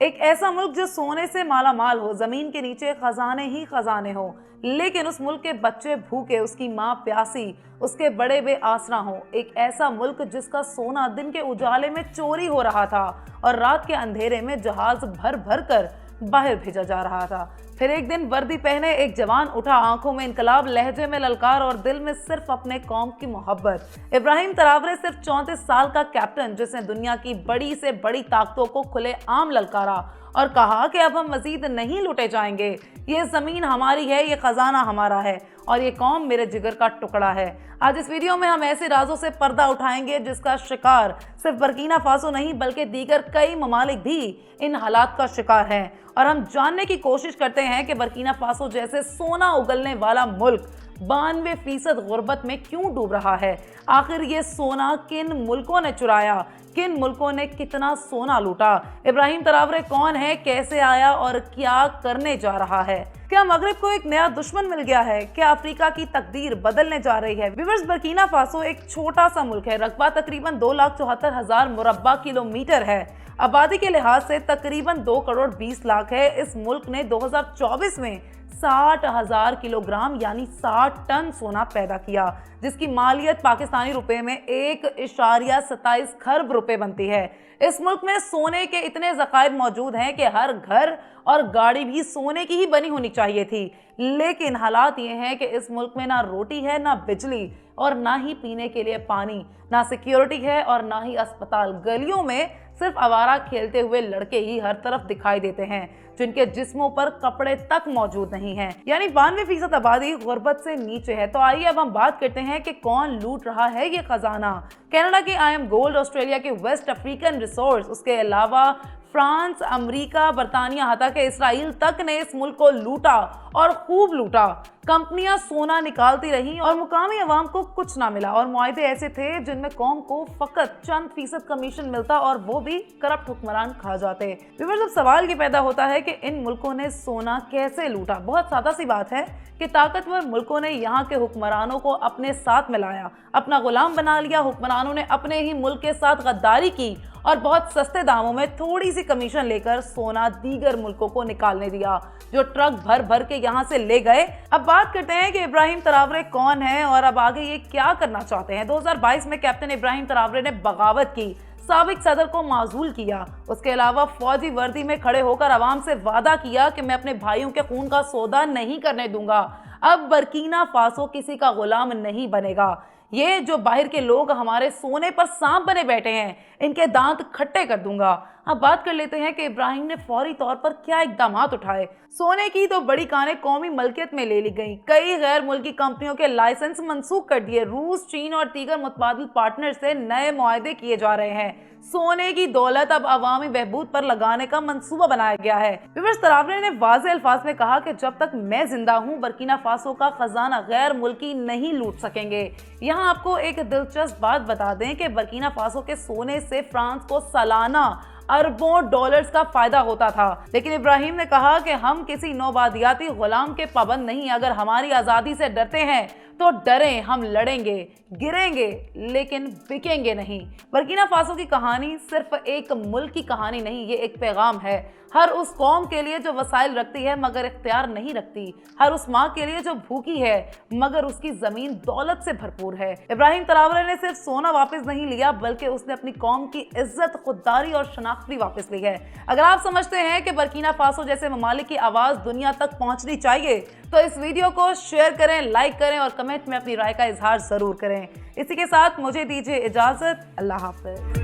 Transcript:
ایک ایسا ملک جو سونے سے مالا مال ہو، زمین کے نیچے خزانے ہی خزانے ہو، لیکن اس ملک کے بچے بھوکے، اس کی ماں پیاسی، اس کے بڑے بے آسرا ہوں۔ ایک ایسا ملک جس کا سونا دن کے اجالے میں چوری ہو رہا تھا اور رات کے اندھیرے میں جہاز بھر بھر کر باہر بھیجا جا رہا تھا۔ پھر ایک دن وردی پہنے ایک جوان اٹھا، آنکھوں میں انقلاب، لہجے میں للکار اور دل میں صرف اپنے قوم کی محبت۔ ابراہیم تراورے صرف 34 سال کا کیپٹن، جس نے دنیا کی بڑی سے بڑی طاقتوں کو کھلے عام للکارا اور کہا کہ اب ہم مزید نہیں لوٹے جائیں گے، یہ زمین ہماری ہے، یہ خزانہ ہمارا ہے اور یہ قوم میرے جگر کا ٹکڑا ہے۔ آج اس ویڈیو میں ہم ایسے رازوں سے پردہ اٹھائیں گے جس کا شکار صرف برکینا فاسو نہیں بلکہ دیگر کئی ممالک بھی ان حالات کا شکار ہیں، اور ہم جاننے کی کوشش کرتے ہیں کہ برکینا فاسو جیسے سونا اگلنے والا ملک 92% غربت میں کیوں ڈوب رہا ہے۔ آخر یہ سونا کن ملکوں نے چرایا، کن ملکوں نے کتنا سونا لوٹا؟ ابراہیم تراورے کون ہے، کیسے آیا اور کیا کرنے جا رہا ہے؟ کیا مغرب کو ایک نیا دشمن مل گیا ہے؟ کیا افریقہ کی تقدیر بدلنے جا رہی ہے؟ ویورز، برکینا فاسو ایک چھوٹا سا ملک ہے، رقبہ تقریباً 2,74,000 مربع کلومیٹر ہے، آبادی کے لحاظ سے تقریباً 2,20,00,000 ہے۔ اس ملک نے 2024 میں 60,000 کلو گرام یعنی 60 ٹن سونا پیدا کیا، جس کی مالیت پاکستانی روپے میں 1.27 کھرب روپے بنتی ہے۔ اس ملک میں سونے کے اتنے ذخائر موجود ہیں کہ ہر گھر اور گاڑی بھی سونے کی ہی بنی ہونی چاہیے تھی، لیکن حالات یہ ہیں کہ اس ملک میں نہ روٹی ہے، نہ بجلی اور نہ ہی پینے کے لیے پانی، نہ سیکیورٹی ہے اور نہ ہی اسپتال۔ گلیوں میں صرف آوارہ کھیلتے ہوئے لڑکے ہی ہر طرف دکھائی دیتے ہیں جن کے جسموں پر کپڑے تک موجود نہیں ہیں، یعنی 92% آبادی غربت سے نیچے ہے۔ تو آئیے اب ہم بات کرتے ہیں کہ کون لوٹ رہا ہے یہ خزانہ۔ کینیڈا کے آئی ایم گولڈ، آسٹریلیا کے ویسٹ افریقن ریسورس، اس کے علاوہ فرانس، امریکہ، برطانیہ، حتیٰ کہ اسرائیل تک نے اس ملک کو لوٹا اور خوب لوٹا۔ کمپنیاں سونا نکالتی رہیں اور مقامی عوام کو کچھ نہ ملا، اور معاہدے ایسے تھے جن میں قوم کو فقط چند فیصد کمیشن ملتا اور وہ بھی کرپٹ حکمران کھا جاتے۔ ویورز، اب سوال یہ پیدا ہوتا ہے کہ ان ملکوں نے سونا کیسے لوٹا؟ بہت سادہ سی بات ہے کہ طاقتور ملکوں نے یہاں کے حکمرانوں کو اپنے ساتھ ملایا، اپنا غلام بنا لیا۔ حکمرانوں نے اپنے ہی ملک کے ساتھ غداری کی اور بہت سستے داموں میں تھوڑی سی کمیشن لے کر سونا دیگر ملکوں کو نکالنے دیا، جو ٹرک بھر بھر کے یہاں سے لے گئے۔ اب بات کرتے ہیں کہ ابراہیم تراورے کون ہے اور اب آگے یہ کیا کرنا چاہتے ہیں۔ 2022 میں کیپٹن ابراہیم تراورے نے بغاوت کی، سابق صدر کو معزول کیا، اس کے علاوہ فوجی وردی میں کھڑے ہو کر عوام سے وعدہ کیا کہ میں اپنے بھائیوں کے خون کا سودا نہیں کرنے دوں گا، اب برکینا فاسو کسی کا غلام نہیں بنے گا۔ یہ جو باہر کے لوگ ہمارے سونے پر سانپ بنے بیٹھے ہیں، ان کے دانت کھٹے کر دوں گا۔ اب بات کر لیتے ہیں کہ ابراہیم نے فوری طور پر کیا اقدامات اٹھائے۔ سونے کی تو بڑی کانیں قومی ملکیت میں لے لی گئیں، کئی غیر ملکی کمپنیوں کے لائسنس منسوخ کر دیے، روس، چین اور دیگر متبادل پارٹنر سے نئے معاہدے کیے جا رہے ہیں۔ سونے کی دولت اب عوامی بہبود پر لگانے کا منصوبہ بنایا گیا ہے۔ ویورز، تراورے نے واضح الفاظ میں کہا کہ جب تک میں زندہ ہوں برکینا فاسو کا خزانہ غیر ملکی نہیں لوٹ سکیں گے۔ یہاں آپ کو ایک دلچسپ بات بتا دیں کہ برکینا فاسو کے سونے سے فرانس کو سالانہ اربوں ڈالرز کا فائدہ ہوتا تھا، لیکن ابراہیم نے کہا کہ ہم کسی نوبادیاتی غلام کے پابند نہیں، اگر ہماری آزادی سے ڈرتے ہیں تو ڈریں، ہم لڑیں گے، گریں گے لیکن بکیں گے نہیں۔ برکینا فاسو کی کہانی صرف ایک ملک کی کہانی نہیں، یہ ایک پیغام ہے ہر اس قوم کے لیے جو وسائل رکھتی ہے مگر اختیار نہیں رکھتی، ہر اس ماں کے لیے جو بھوکی ہے مگر اس کی زمین دولت سے بھرپور ہے۔ ابراہیم تراورے نے صرف سونا واپس نہیں لیا بلکہ اس نے اپنی قوم کی عزت، خودداری اور شناخت بھی واپس لی ہے۔ اگر آپ سمجھتے ہیں کہ برکینا فاسو جیسے ممالک کی آواز دنیا تک پہنچنی چاہیے تو اس ویڈیو کو شیئر کریں، لائک کریں اور کمنٹ میں اپنی رائے کا اظہار ضرور کریں۔ اسی کے ساتھ مجھے دیجیے اجازت، اللہ حافظ۔